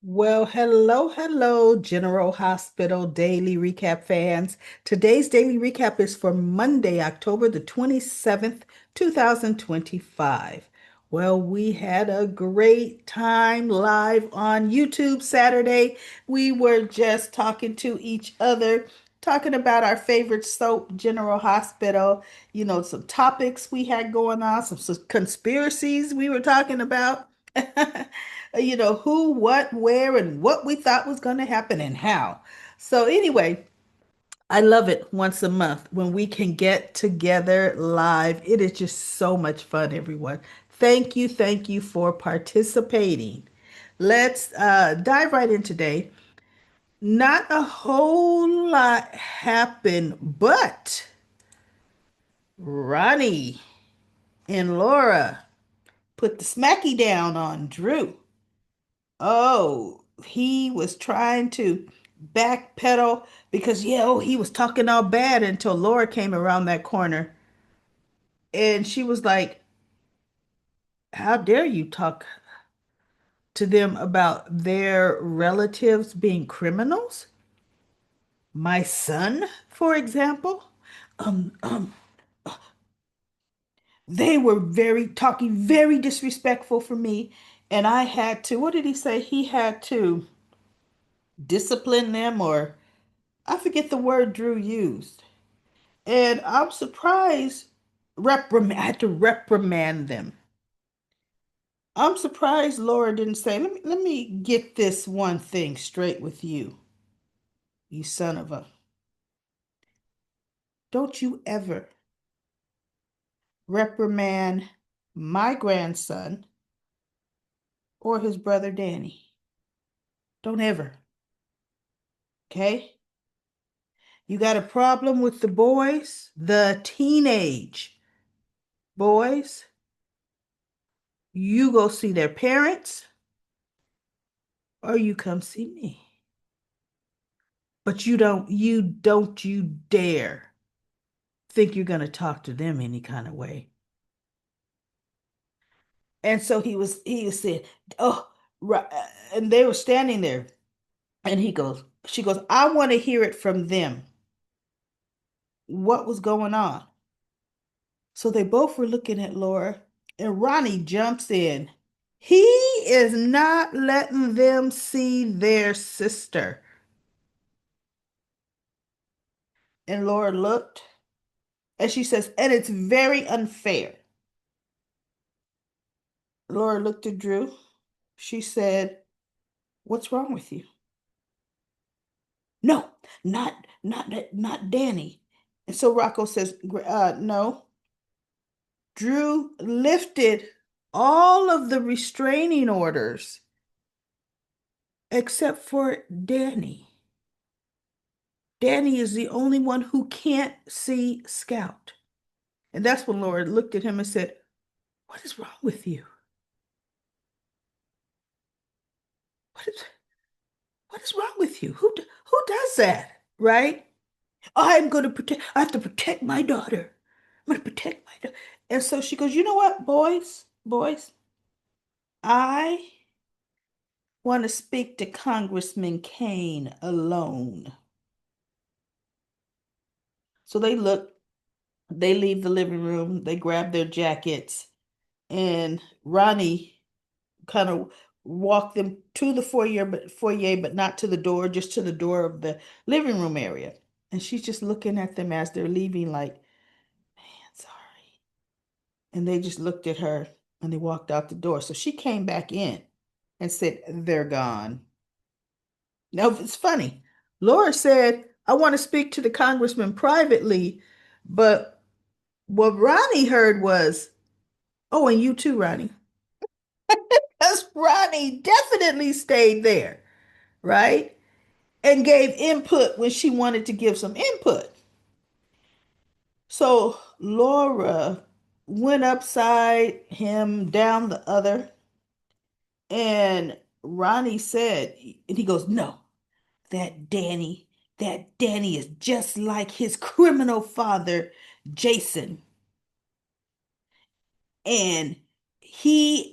Well, hello, General Hospital Daily Recap fans. Today's daily recap is for Monday, October the 27th, 2025. Well, we had a great time live on YouTube Saturday. We were just talking to each other, talking about our favorite soap, General Hospital, some topics we had going on, some conspiracies we were talking about. Who, what, where, and what we thought was going to happen and how. So, anyway, I love it once a month when we can get together live. It is just so much fun, everyone. Thank you for participating. Let's dive right in today. Not a whole lot happened, but Ronnie and Laura put the smacky down on Drew. Oh, he was trying to backpedal because, he was talking all bad until Laura came around that corner. And she was like, how dare you talk to them about their relatives being criminals? My son, for example. Um, um, they were talking very disrespectful for me. And I had to, what did he say? He had to discipline them, or I forget the word Drew used. And I'm surprised I had to reprimand them. I'm surprised Laura didn't say, let me get this one thing straight with you, you son of a. Don't you ever reprimand my grandson or his brother Danny. Don't ever. Okay? You got a problem with the boys, the teenage boys. You go see their parents or you come see me. But you dare think you're going to talk to them any kind of way. And so he was saying, oh, right. And they were standing there. And she goes, I want to hear it from them. What was going on? So they both were looking at Laura, and Ronnie jumps in. He is not letting them see their sister. And Laura looked, and she says, and it's very unfair. Laura looked at Drew. She said, what's wrong with you? No, not Danny. And so Rocco says, no. Drew lifted all of the restraining orders except for Danny. Danny is the only one who can't see Scout. And that's when Laura looked at him and said, what is wrong with you? What is what is wrong with you? Who does that? Right? I have to protect my daughter. I'm going to protect my daughter. And so she goes, you know what, boys, I want to speak to Congressman Kane alone. So they leave the living room, they grab their jackets, and Ronnie kind of walked them to the foyer, but not to the door, just to the door of the living room area. And she's just looking at them as they're leaving, like, man, sorry. And they just looked at her and they walked out the door. So she came back in and said, they're gone. Now, it's funny. Laura said, I want to speak to the congressman privately, but what Ronnie heard was, oh, and you too, Ronnie. Because Ronnie definitely stayed there, right? And gave input when she wanted to give some input. So Laura went upside him, down the other, and Ronnie said, and he goes, no, that Danny, that Danny is just like his criminal father, Jason. And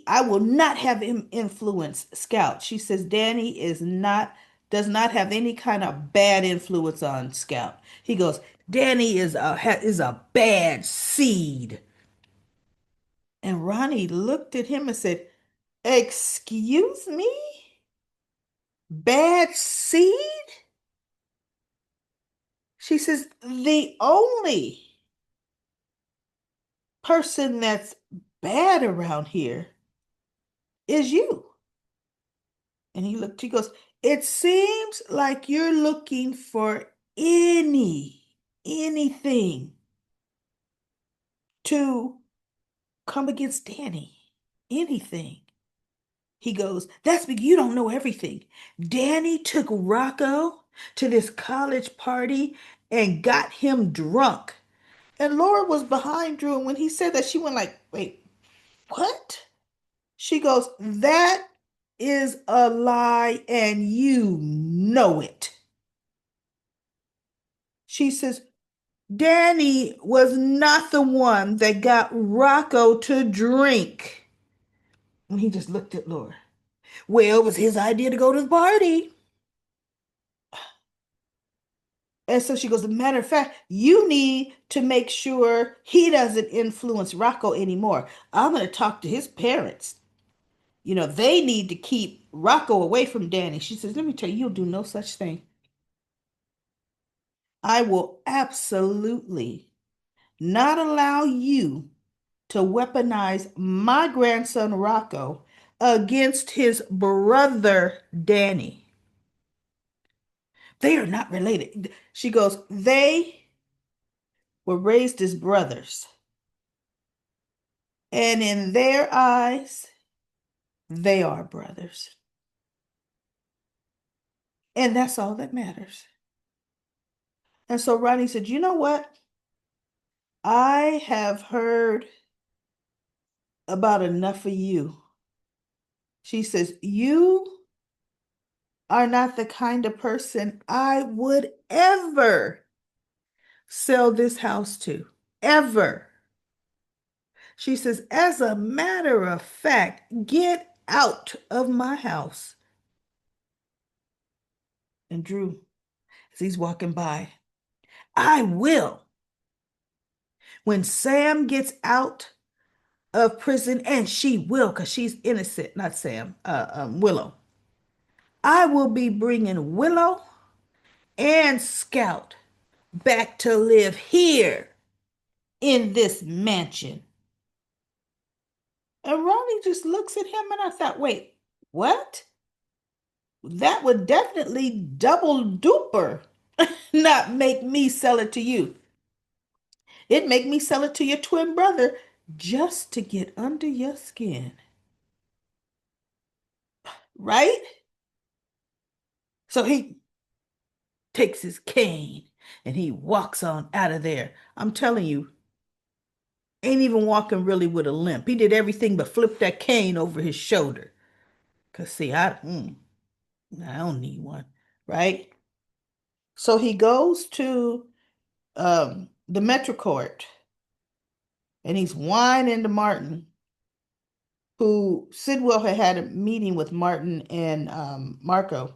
I will not have him influence Scout. She says Danny does not have any kind of bad influence on Scout. He goes, Danny is a bad seed. And Ronnie looked at him and said, Excuse me? Bad seed? She says, the only person that's bad around here is you. And he goes, It seems like you're looking for anything to come against Danny. Anything. He goes, That's because you don't know everything. Danny took Rocco to this college party and got him drunk. And Laura was behind Drew. And when he said that, she went like, Wait, what? She goes, That is a lie and you know it. She says, Danny was not the one that got Rocco to drink. And he just looked at Laura. Well, it was his idea to go to the party. And so she goes, As a matter of fact, you need to make sure he doesn't influence Rocco anymore. I'm going to talk to his parents. They need to keep Rocco away from Danny. She says, Let me tell you, you'll do no such thing. I will absolutely not allow you to weaponize my grandson Rocco against his brother Danny. They are not related. She goes, They were raised as brothers. And in their eyes, they are brothers. And that's all that matters. And so Ronnie said, You know what? I have heard about enough of you. She says, You are not the kind of person I would ever sell this house to. Ever. She says, As a matter of fact, get out of my house. And Drew, as he's walking by, I will. When Sam gets out of prison, and she will, because she's innocent, not Sam, Willow. I will be bringing Willow and Scout back to live here in this mansion. And Ronnie just looks at him, and I thought, wait, what? That would definitely double duper not make me sell it to you. It'd make me sell it to your twin brother just to get under your skin. Right? So he takes his cane and he walks on out of there. I'm telling you, ain't even walking really with a limp. He did everything but flip that cane over his shoulder. Cause see, I don't need one, right? So he goes to the Metro Court and he's whining to Martin, who Sidwell had a meeting with Martin and Marco.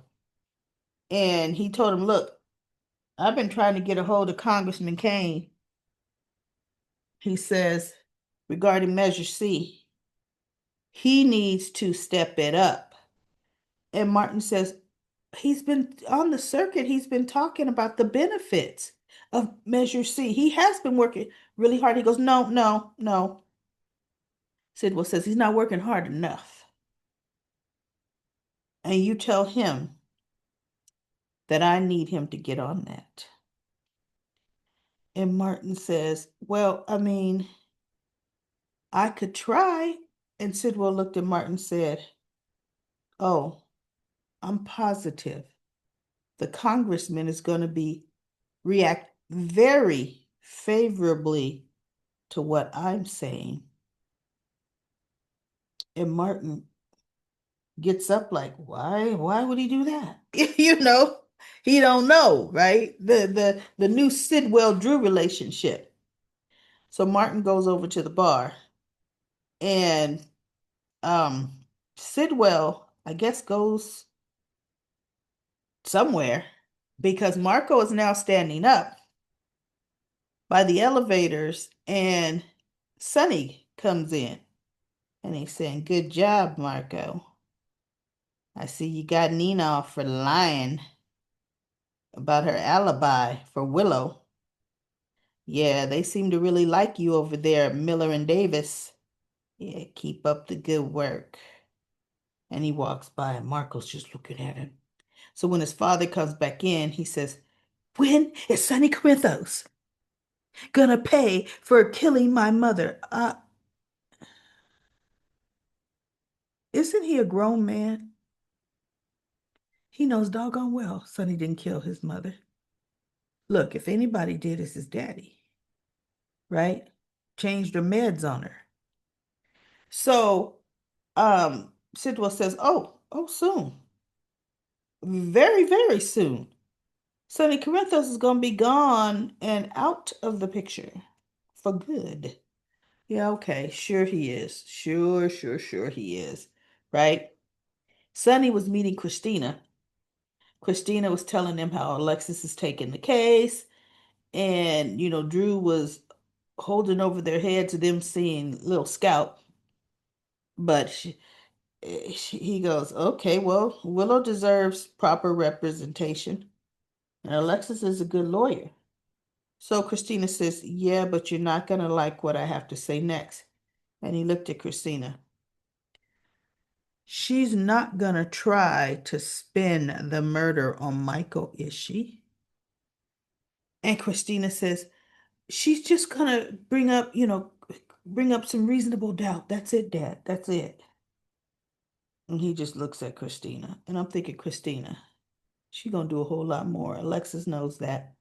And he told him, Look, I've been trying to get a hold of Congressman Kane. He says, regarding Measure C, he needs to step it up. And Martin says, He's been on the circuit, he's been talking about the benefits of Measure C. He has been working really hard. He goes, No, no, no. Sidwell says he's not working hard enough. And you tell him that I need him to get on that. And Martin says, Well, I mean, I could try. And Sidwell looked at Martin and said, Oh, I'm positive the congressman is going to react very favorably to what I'm saying. And Martin gets up like, why would he do that? You know, he don't know, right? The new Sidwell Drew relationship. So Martin goes over to the bar and Sidwell, I guess, goes somewhere because Marco is now standing up by the elevators and Sonny comes in and he's saying, "Good job, Marco. I see you got Nina off for lying about her alibi for Willow. Yeah, they seem to really like you over there, Miller and Davis. Yeah, keep up the good work." And he walks by and Marco's just looking at him. So when his father comes back in, he says, "When is Sonny Corinthos gonna pay for killing my mother?" Isn't he a grown man? He knows doggone well Sonny didn't kill his mother. Look, if anybody did, it's his daddy, right? Changed her meds on her. So, Sidwell says, "Oh, soon. Very, very soon. Sonny Corinthos is gonna be gone and out of the picture for good." Yeah, okay, sure he is. Sure he is. Right? Sonny was meeting Christina. Christina was telling them how Alexis is taking the case, and Drew was holding over their heads to them seeing Little Scout. But he goes, "Okay, well, Willow deserves proper representation, and Alexis is a good lawyer." So Christina says, "Yeah, but you're not gonna like what I have to say next." And he looked at Christina. "She's not gonna try to spin the murder on Michael, is she?" And Christina says, "She's just gonna bring up some reasonable doubt. That's it, Dad. That's it." And he just looks at Christina. And I'm thinking, Christina, she's gonna do a whole lot more. Alexis knows that,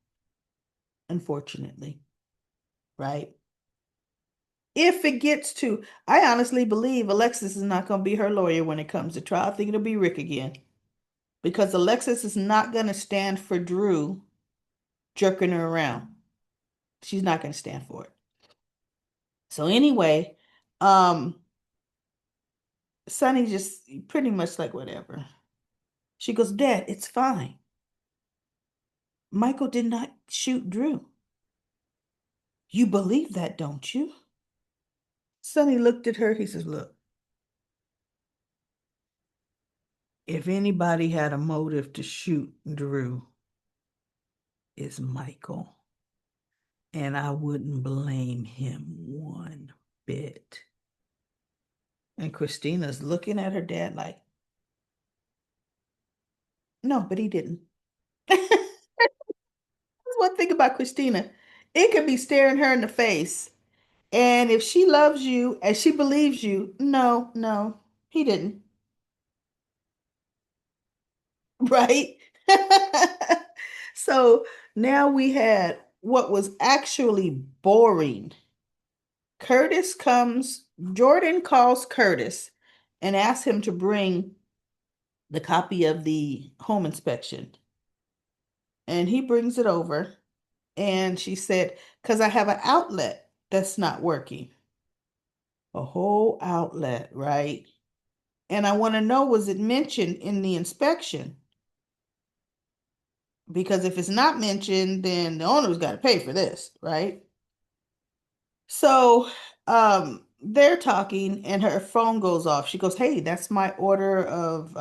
unfortunately, right? If it gets to, I honestly believe Alexis is not gonna be her lawyer when it comes to trial. I think it'll be Rick again. Because Alexis is not gonna stand for Drew jerking her around. She's not gonna stand for it. So anyway, um, Sonny just pretty much like whatever. She goes, "Dad, it's fine. Michael did not shoot Drew. You believe that, don't you?" Sonny looked at her. He says, "Look, if anybody had a motive to shoot Drew, it's Michael. And I wouldn't blame him one bit." And Christina's looking at her dad like, "No, but he didn't." That's one thing about Christina. It could be staring her in the face. And if she loves you and she believes you, no, no, he didn't. Right? So now we had what was actually boring. Curtis comes, Jordan calls Curtis and asks him to bring the copy of the home inspection. And he brings it over. And she said, "Because I have an outlet that's not working." A whole outlet, right? And I want to know, was it mentioned in the inspection? Because if it's not mentioned, then the owner's got to pay for this, right? So they're talking and her phone goes off. She goes, "Hey, that's my order of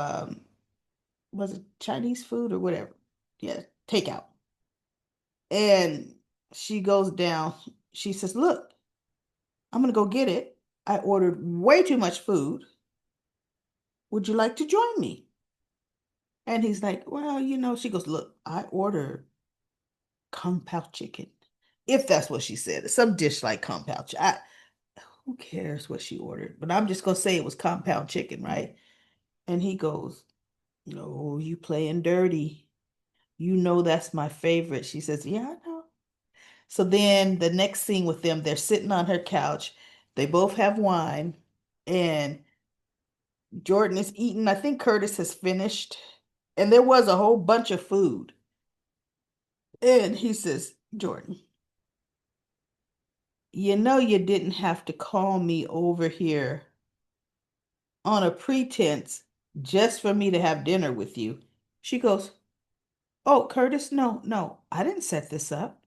was it Chinese food or whatever?" Yeah, takeout. And she goes down. She says, "Look, I'm gonna go get it. I ordered way too much food. Would you like to join me?" And he's like, "Well, she goes, "Look, I ordered kung pao chicken." If that's what she said. Some dish like kung pao chicken. Who cares what she ordered? But I'm just gonna say it was compound chicken, right? And he goes, "No, you playing dirty. You know that's my favorite." She says, "Yeah, I know." So then the next scene with them, they're sitting on her couch. They both have wine, and Jordan is eating. I think Curtis has finished, and there was a whole bunch of food. And he says, "Jordan, you know you didn't have to call me over here on a pretense just for me to have dinner with you. She goes, "Oh, Curtis, no, no, I didn't set this up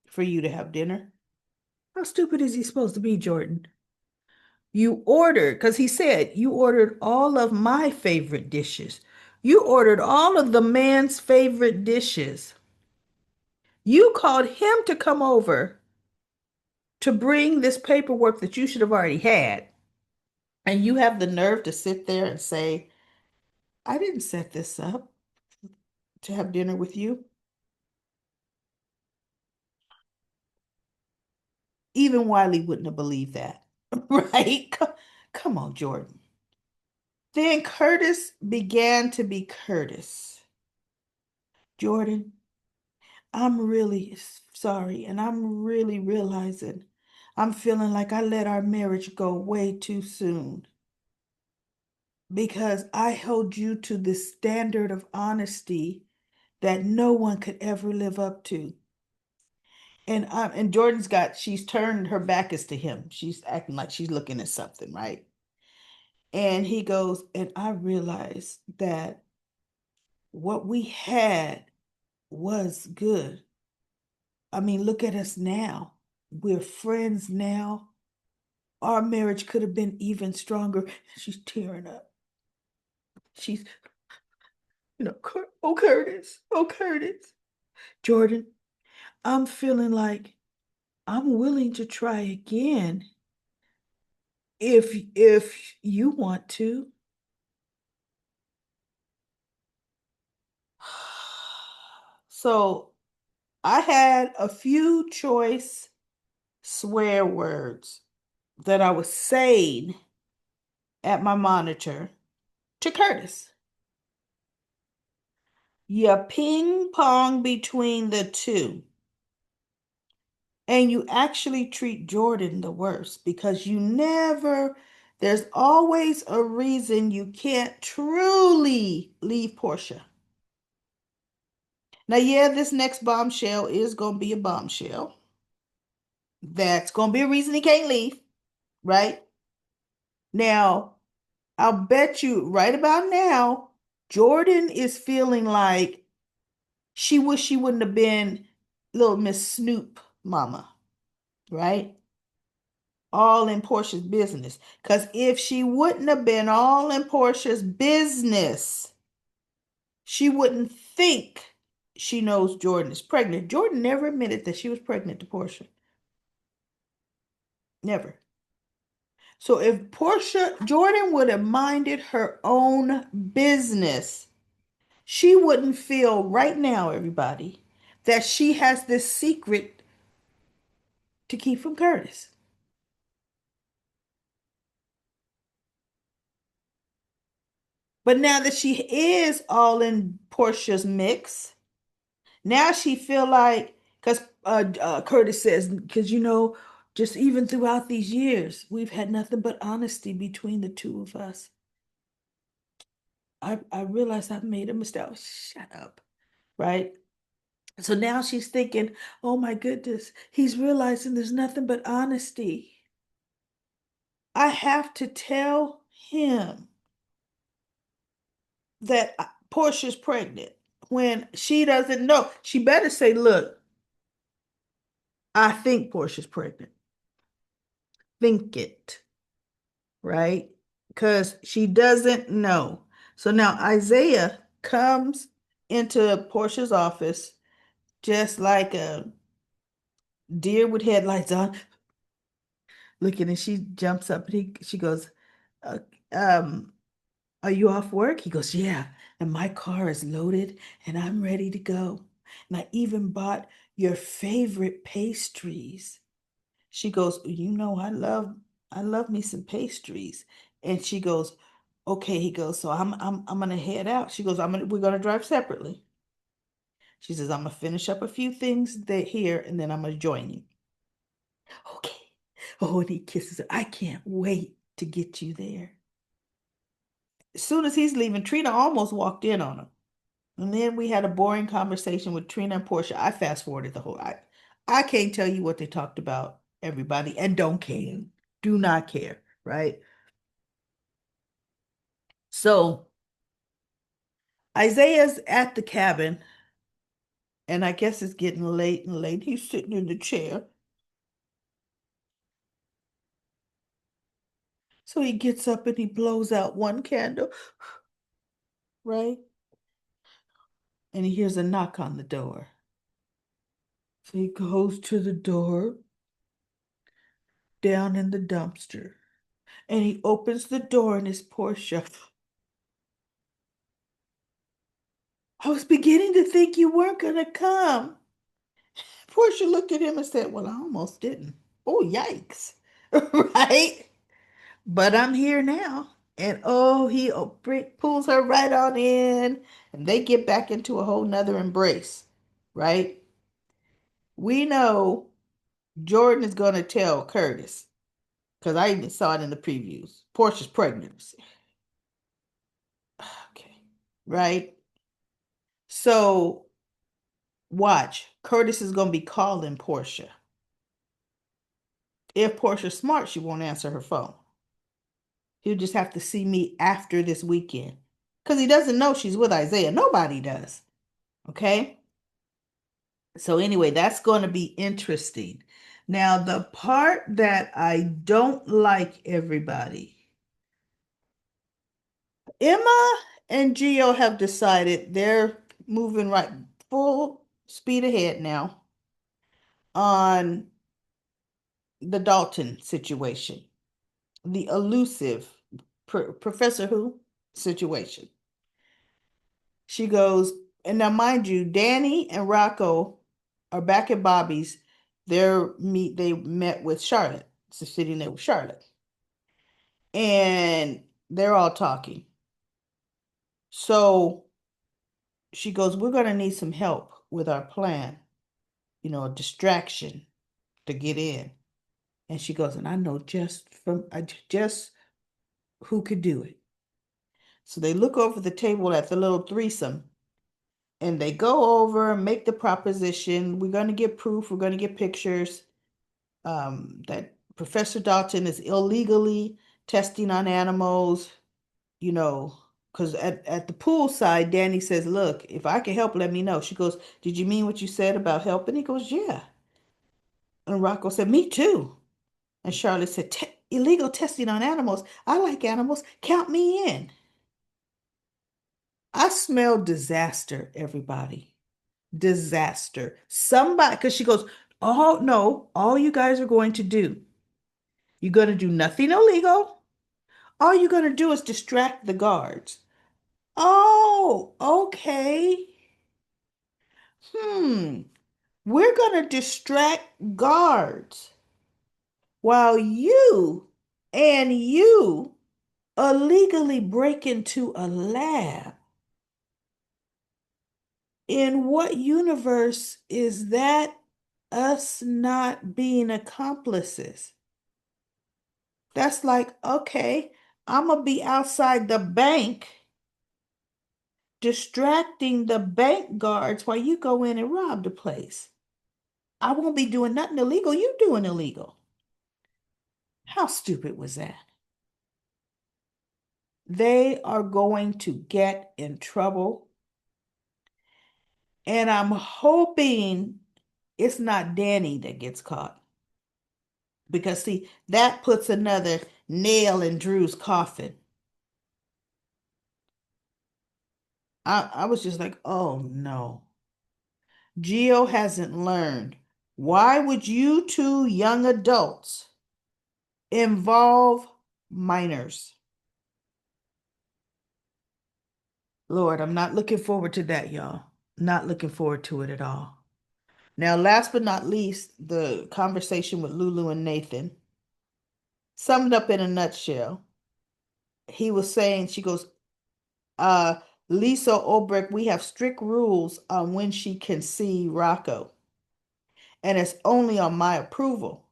for you to have dinner." How stupid is he supposed to be, Jordan? You ordered, because he said you ordered all of my favorite dishes. You ordered all of the man's favorite dishes. You called him to come over to bring this paperwork that you should have already had. And you have the nerve to sit there and say, I didn't set this up to have dinner with you. Even Wiley wouldn't have believed that, right? Come on, Jordan. Then Curtis began to be Curtis. Jordan, I'm really sorry, and I'm really realizing I'm feeling like I let our marriage go way too soon because I held you to this standard of honesty that no one could ever live up to. And Jordan's got she's turned her back is to him. She's acting like she's looking at something, right? And he goes, and I realized that what we had was good. I mean, look at us now. We're friends now. Our marriage could have been even stronger. She's tearing up. She's, oh, Curtis, oh, Curtis. Jordan, I'm feeling like I'm willing to try again if you want to. So I had a few choice swear words that I was saying at my monitor to Curtis. You ping pong between the two. And you actually treat Jordan the worst because there's always a reason you can't truly leave Portia. Now, yeah, this next bombshell is going to be a bombshell. That's going to be a reason he can't leave, right? Now, I'll bet you right about now, Jordan is feeling like she wish she wouldn't have been little Miss Snoop mama, right? All in Portia's business. Because if she wouldn't have been all in Portia's business, she wouldn't think she knows Jordan is pregnant. Jordan never admitted that she was pregnant to Portia. Never. So if Jordan would have minded her own business, she wouldn't feel right now, everybody, that she has this secret to keep from Curtis. But now that she is all in Portia's mix, now she feel like, because Curtis says, because just even throughout these years, we've had nothing but honesty between the two of us. I realized I've made a mistake. Oh, shut up, right? So now she's thinking, oh my goodness, he's realizing there's nothing but honesty. I have to tell him that Portia's pregnant when she doesn't know. She better say, look, I think Portia's pregnant. Think it, right? Because she doesn't know. So now Isaiah comes into Portia's office just like a deer with headlights on, looking, and she jumps up and she goes, uh, um, are you off work? He goes, yeah. And my car is loaded and I'm ready to go. And I even bought your favorite pastries. She goes, I love me some pastries. And she goes, okay. He goes, so I'm gonna head out. She goes, we're gonna drive separately. She says, I'm gonna finish up a few things that here and then I'm gonna join you. Okay. Oh, and he kisses her. I can't wait to get you there. As soon as he's leaving, Trina almost walked in on him. And then we had a boring conversation with Trina and Portia. I fast forwarded the whole. I can't tell you what they talked about, everybody, and don't care. Do not care, right? So Isaiah's at the cabin, and I guess it's getting late and late. He's sitting in the chair. So he gets up and he blows out one candle, right? And he hears a knock on the door. So he goes to the door down in the dumpster and he opens the door and it's Portia. I was beginning to think you weren't going to come. Portia looked at him and said, well, I almost didn't. Oh, yikes. Right? But I'm here now. And oh, he pulls her right on in, and they get back into a whole nother embrace, right? We know Jordan is going to tell Curtis, because I even saw it in the previews. Portia's pregnant. Okay, right? So watch, Curtis is going to be calling Portia. If Portia's smart, she won't answer her phone. He'll just have to see me after this weekend because he doesn't know she's with Isaiah. Nobody does. Okay. So, anyway, that's going to be interesting. Now, the part that I don't like, everybody, Emma and Gio have decided they're moving right full speed ahead now on the Dalton situation, the elusive Professor Who situation. She goes, and now mind you, Danny and Rocco are back at Bobby's. They met with Charlotte. So sitting there with Charlotte. And they're all talking. So she goes, we're gonna need some help with our plan, a distraction to get in. And she goes, and I know just who could do it. So they look over the table at the little threesome and they go over and make the proposition. We're going to get proof. We're going to get pictures that Professor Dalton is illegally testing on animals, because at the pool side, Danny says, look, if I can help, let me know. She goes, did you mean what you said about helping? He goes, yeah. And Rocco said, me too. And Charlotte said, illegal testing on animals. I like animals. Count me in. I smell disaster, everybody. Disaster. Somebody, because she goes, oh, no, all you guys are going to do, you're going to do nothing illegal. All you're going to do is distract the guards. Oh, okay. Hmm. We're going to distract guards while you illegally break into a lab. In what universe is that us not being accomplices? That's like, okay, I'm gonna be outside the bank distracting the bank guards while you go in and rob the place. I won't be doing nothing illegal. You doing illegal. How stupid was that? They are going to get in trouble. And I'm hoping it's not Danny that gets caught. Because, see, that puts another nail in Drew's coffin. I was just like, oh no. Gio hasn't learned. Why would you two young adults involve minors? Lord, I'm not looking forward to that, y'all. Not looking forward to it at all. Now, last but not least, the conversation with Lulu and Nathan. Summed up in a nutshell. He was saying, she goes, uh, Lisa Obrecht, we have strict rules on when she can see Rocco, and it's only on my approval.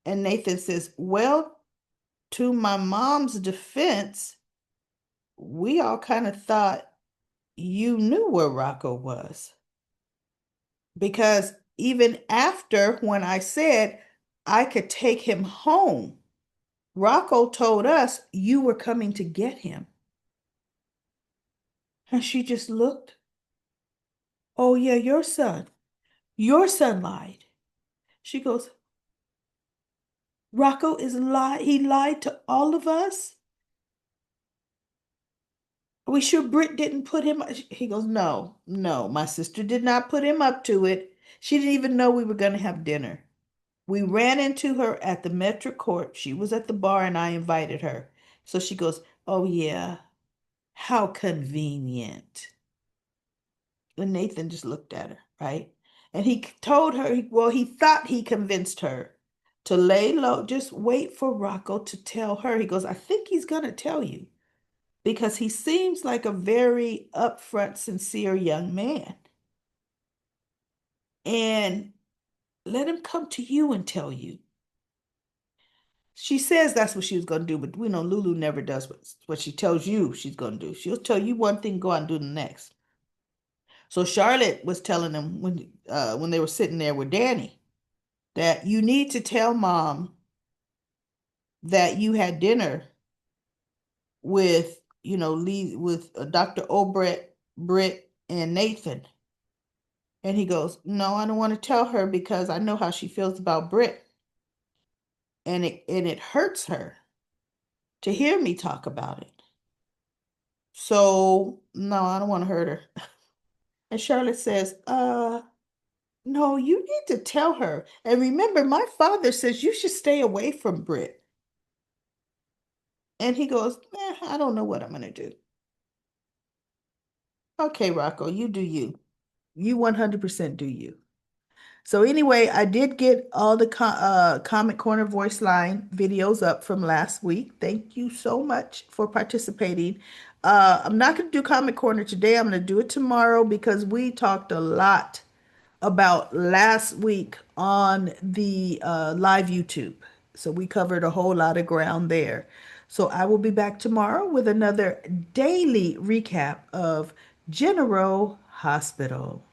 And Nathan says, well, to my mom's defense, we all kind of thought you knew where Rocco was. Because even after when I said I could take him home, Rocco told us you were coming to get him. And she just looked. Oh, yeah, your son. Your son lied. She goes, Rocco is lie. He lied to all of us. Are we sure Britt didn't put him? He goes, no, no, my sister did not put him up to it. She didn't even know we were going to have dinner. We ran into her at the Metro Court. She was at the bar and I invited her. So she goes, oh, yeah, how convenient. And Nathan just looked at her, right? And he told her, well, he thought he convinced her to lay low, just wait for Rocco to tell her. He goes, I think he's going to tell you because he seems like a very upfront, sincere young man. And let him come to you and tell you. She says that's what she was going to do, but we know Lulu never does what she tells you she's going to do. She'll tell you one thing, go out and do the next. So Charlotte was telling them when they were sitting there with Danny that you need to tell mom that you had dinner with, Lee with Dr. Obrecht, Britt, and Nathan. And he goes, no, I don't want to tell her because I know how she feels about Britt, and it hurts her to hear me talk about it. So no, I don't want to hurt her. And Charlotte says, no, you need to tell her. And remember, my father says you should stay away from Britt. And he goes, I don't know what I'm gonna do. Okay, Rocco, you do you. You 100% do you. So anyway, I did get all the Comic Corner voice line videos up from last week. Thank you so much for participating. I'm not going to do Comic Corner today. I'm going to do it tomorrow because we talked a lot about last week on the live YouTube. So we covered a whole lot of ground there. So I will be back tomorrow with another daily recap of General Hospital.